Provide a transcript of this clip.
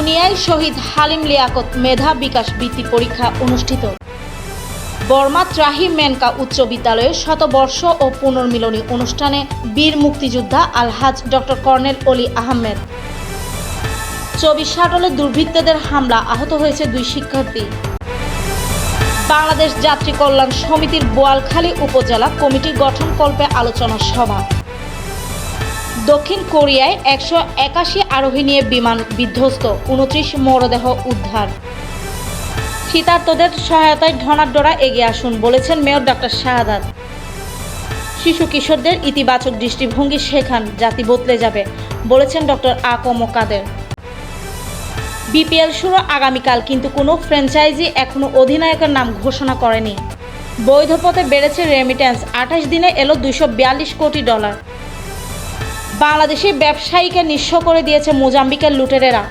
রাঙ্গুনিয়ায় শহীদ হালিম লিয়াকত মেধা বিকাশ বৃত্তি পরীক্ষা অনুষ্ঠিত। বর্মা ত্রাহি মেনকা উচ্চ বিদ্যালয়ে শতবর্ষ ও পুনর্মিলনী অনুষ্ঠানে বীর মুক্তিযোদ্ধা আলহাজ ডক্টর কর্নেল অলি আহমেদ। 24 শাটলে দুর্বৃত্তদের হামলা, আহত হয়েছে 2 শিক্ষার্থী। বাংলাদেশ যাত্রী কল্যাণ সমিতির বোয়ালখালী উপজেলা কমিটি গঠনকল্পে আলোচনা সভা। দক্ষিণ কোরিয়ায় 181 আরোহী নিয়ে বিমান বিধ্বস্ত, 29 মরদেহ উদ্ধার। শীতার্তদের সহায়তায় ঢনাঢ্যরা এগিয়ে আসুন বলেছেন মেয়র ডক্টর শাহাদাত। শিশু কিশোরদের ইতিবাচক দৃষ্টিভঙ্গি শেখান, জাতি বদলে যাবে বলেছেন ডক্টর আকম কাদের। বিপিএল শুরু আগামীকাল, কিন্তু কোনো ফ্র্যাঞ্চাইজি এখনও অধিনায়কের নাম ঘোষণা করেনি। বৈধ পথে বেড়েছে রেমিট্যান্স, 28 দিনে এলো $242 কোটি। বাংলাদেশি ব্যবসায়ীকে নিঃস্ব করে দিয়েছে মোজাম্বিকের লুটেরেরা।